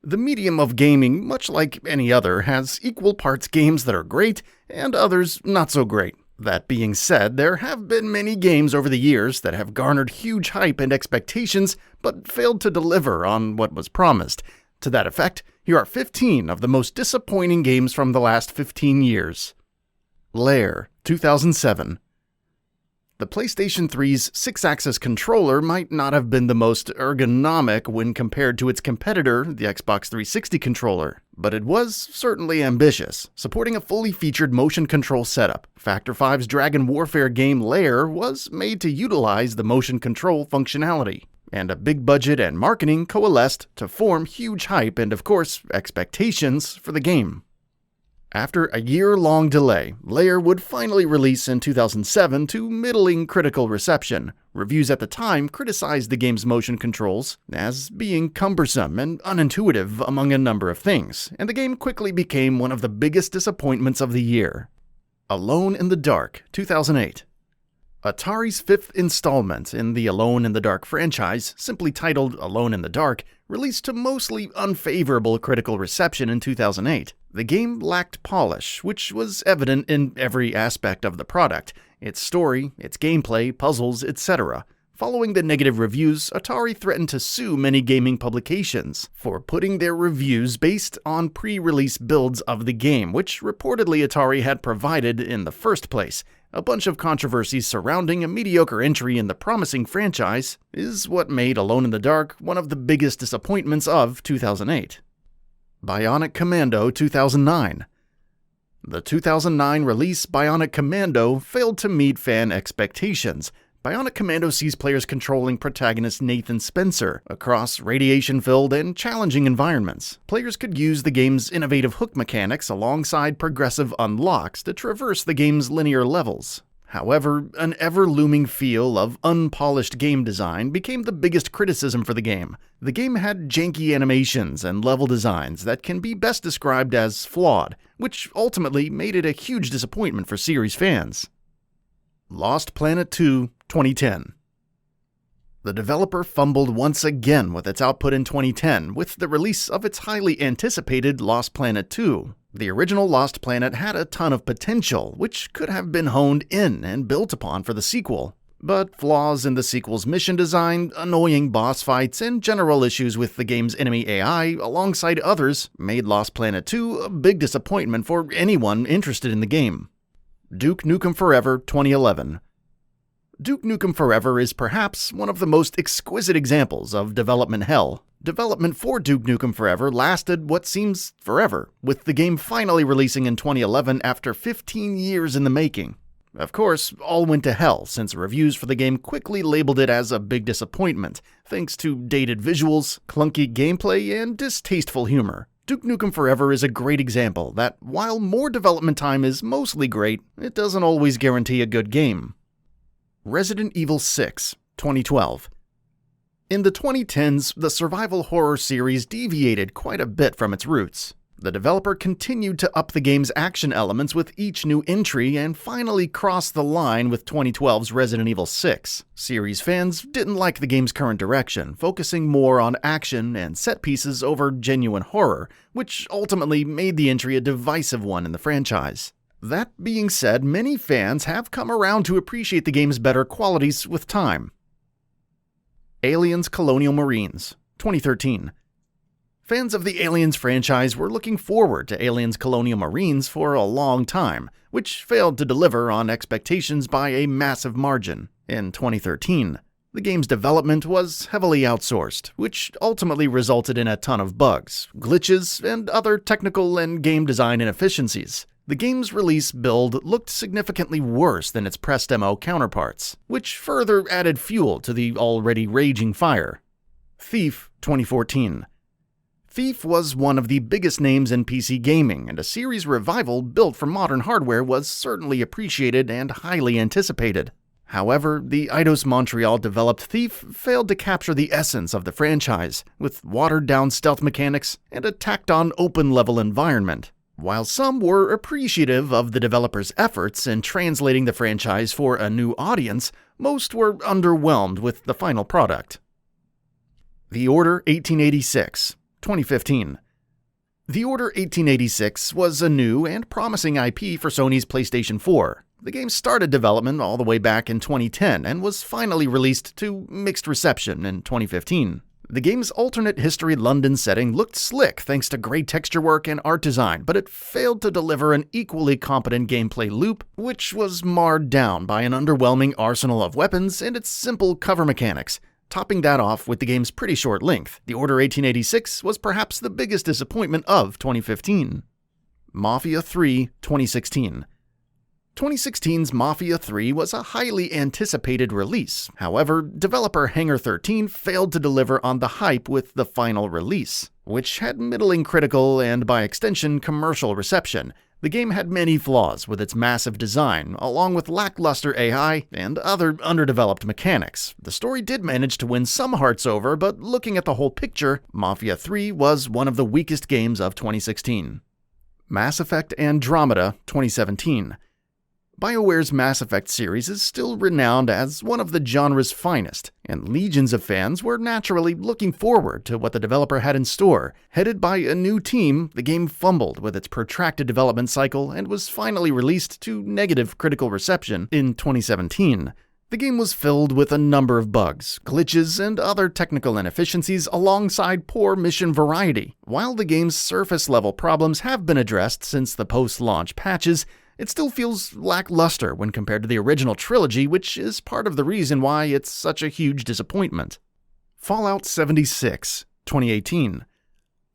The medium of gaming, much like any other, has equal parts games that are great and others not so great. That being said, there have been many games over the years that have garnered huge hype and expectations, but failed to deliver on what was promised. To that effect, here are 15 of the most disappointing games from the last 15 years. LAIR, 2007. The PlayStation 3's 6-axis controller might not have been the most ergonomic when compared to its competitor, the Xbox 360 controller, but it was certainly ambitious, supporting a fully featured motion control setup. Factor 5's Dragon Warfare game LAIR was made to utilize the motion control functionality, and a big budget and marketing coalesced to form huge hype and, of course, expectations for the game. After a year-long delay, LAIR would finally release in 2007 to middling critical reception. Reviews at the time criticized the game's motion controls as being cumbersome and unintuitive among a number of things, and the game quickly became one of the biggest disappointments of the year. Alone in the Dark, 2008. Atari's fifth installment in the Alone in the Dark franchise, simply titled Alone in the Dark, released to mostly unfavorable critical reception in 2008. The game lacked polish, which was evident in every aspect of the product: its story, its gameplay, puzzles, etc. Following the negative reviews, Atari threatened to sue many gaming publications for putting their reviews based on pre-release builds of the game, which reportedly Atari had provided in the first place. A bunch of controversies surrounding a mediocre entry in the promising franchise is what made Alone in the Dark one of the biggest disappointments of 2008. BIONIC Commando 2009. The 2009 release BIONIC Commando failed to meet fan expectations. BIONIC Commando sees players controlling protagonist Nathan Spencer across radiation-filled and challenging environments. Players could use the game's innovative hook mechanics alongside progressive unlocks to traverse the game's linear levels. However, an ever-looming feel of unpolished game design became the biggest criticism for the game. The game had janky animations and level designs that can be best described as flawed, which ultimately made it a huge disappointment for series fans. Lost Planet 2, 2010. The developer fumbled once again with its output in 2010 with the release of its highly anticipated Lost Planet 2. The original Lost Planet had a ton of potential, which could have been honed in and built upon for the sequel. But flaws in the sequel's mission design, annoying boss fights, and general issues with the game's enemy AI, alongside others, made Lost Planet 2 a big disappointment for anyone interested in the game. Duke Nukem Forever 2011. Duke Nukem Forever is perhaps one of the most exquisite examples of development hell. Development for Duke Nukem Forever lasted what seems forever, with the game finally releasing in 2011 after 15 years in the making. Of course, all went to hell since reviews for the game quickly labeled it as a big disappointment, thanks to dated visuals, clunky gameplay, and distasteful humor. Duke Nukem Forever is a great example that, while more development time is mostly great, it doesn't always guarantee a good game. Resident Evil 6, 2012. In the 2010s, the survival horror series deviated quite a bit from its roots. The developer continued to up the game's action elements with each new entry and finally crossed the line with 2012's Resident Evil 6. Series fans didn't like the game's current direction, focusing more on action and set pieces over genuine horror, which ultimately made the entry a divisive one in the franchise. That being said, many fans have come around to appreciate the game's better qualities with time. Aliens Colonial Marines, 2013. Fans of the Aliens franchise were looking forward to Aliens Colonial Marines for a long time, which failed to deliver on expectations by a massive margin. In 2013, the game's development was heavily outsourced, which ultimately resulted in a ton of bugs, glitches, and other technical and game design inefficiencies. The game's release build looked significantly worse than its press demo counterparts, which further added fuel to the already raging fire. Thief, 2014. Thief was one of the biggest names in PC gaming, and a series revival built for modern hardware was certainly appreciated and highly anticipated. However, the Eidos-Montreal developed Thief failed to capture the essence of the franchise, with watered-down stealth mechanics and a tacked-on open-level environment. While some were appreciative of the developer's efforts in translating the franchise for a new audience, most were underwhelmed with the final product. The Order 1886, 2015. The Order 1886 was a new and promising IP for Sony's PlayStation 4. The game started development all the way back in 2010 and was finally released to mixed reception in 2015. The game's alternate history London setting looked slick thanks to great texture work and art design, but it failed to deliver an equally competent gameplay loop, which was marred down by an underwhelming arsenal of weapons and its simple cover mechanics. Topping that off with the game's pretty short length, The Order 1886 was perhaps the biggest disappointment of 2015. MAFIA 3, 2016. 2016's MAFIA 3 was a highly anticipated release. However, developer Hangar 13 failed to deliver on the hype with the final release, which had middling critical and, by extension, commercial reception. The game had many flaws with its massive design, along with lackluster AI and other underdeveloped mechanics. The story did manage to win some hearts over, but looking at the whole picture, MAFIA 3 was one of the weakest games of 2016. Mass Effect Andromeda, 2017. BioWare's Mass Effect series is still renowned as one of the genre's finest, and legions of fans were naturally looking forward to what the developer had in store. Headed by a new team, the game fumbled with its protracted development cycle and was finally released to negative critical reception in 2017. The game was filled with a number of bugs, glitches, and other technical inefficiencies alongside poor mission variety. While the game's surface-level problems have been addressed since the post-launch patches, it still feels lackluster when compared to the original trilogy, which is part of the reason why it's such a huge disappointment. Fallout 76, 2018.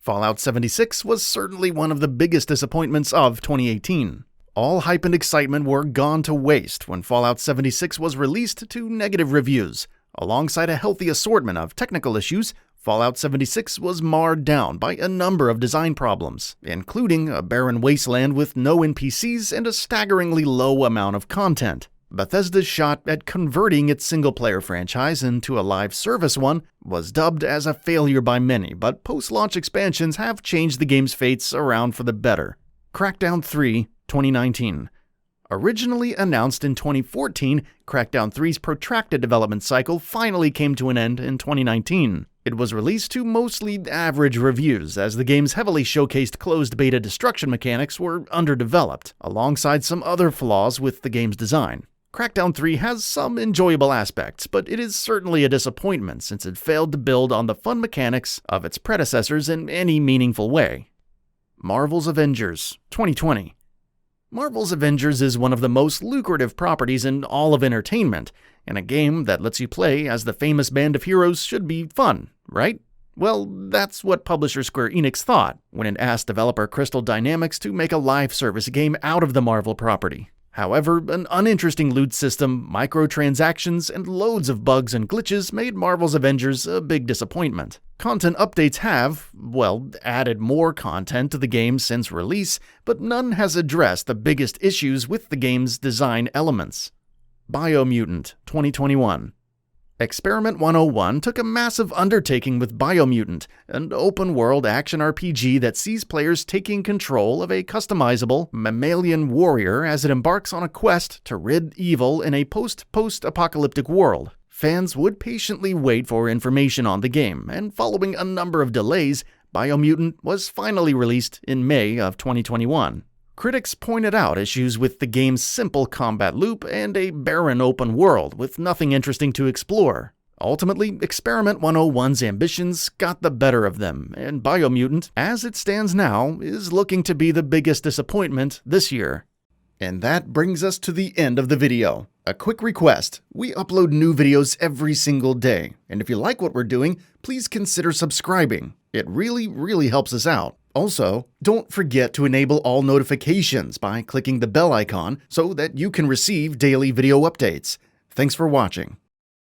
Fallout 76 was certainly one of the biggest disappointments of 2018. All hype and excitement were gone to waste when Fallout 76 was released to negative reviews. Alongside a healthy assortment of technical issues, Fallout 76 was marred down by a number of design problems, including a barren wasteland with no NPCs and a staggeringly low amount of content. Bethesda's shot at converting its single-player franchise into a live service one was dubbed as a failure by many, but post-launch expansions have changed the game's fates around for the better. CRACKDOWN 3, 2019. Originally announced in 2014, CRACKDOWN 3's protracted development cycle finally came to an end in 2019. It was released to mostly average reviews, as the game's heavily showcased closed beta destruction mechanics were underdeveloped, alongside some other flaws with the game's design. CRACKDOWN 3 has some enjoyable aspects, but it is certainly a disappointment since it failed to build on the fun mechanics of its predecessors in any meaningful way. Marvel's Avengers, 2020. Marvel's Avengers is one of the most lucrative properties in all of entertainment, and a game that lets you play as the famous band of heroes should be fun, right? Well, that's what publisher Square Enix thought when it asked developer Crystal Dynamics to make a live service game out of the Marvel property. However, an uninteresting loot system, microtransactions, and loads of bugs and glitches made Marvel's Avengers a big disappointment. Content updates have, well, added more content to the game since release, but none has addressed the biggest issues with the game's design elements. BIOMUTANT, 2021. Experiment 101 took a massive undertaking with BIOMUTANT, an open-world action RPG that sees players taking control of a customizable mammalian warrior as it embarks on a quest to rid evil in a post-apocalyptic world. Fans would patiently wait for information on the game, and following a number of delays, BIOMUTANT was finally released in May of 2021. Critics pointed out issues with the game's simple combat loop and a barren open world with nothing interesting to explore. Ultimately, Experiment 101's ambitions got the better of them, and BIOMUTANT, as it stands now, is looking to be the biggest disappointment this year. And that brings us to the end of the video. A quick request: we upload new videos every single day, and if you like what we're doing, please consider subscribing. It really helps us out. Also, don't forget to enable all notifications by clicking the bell icon so that you can receive daily video updates. Thanks for watching.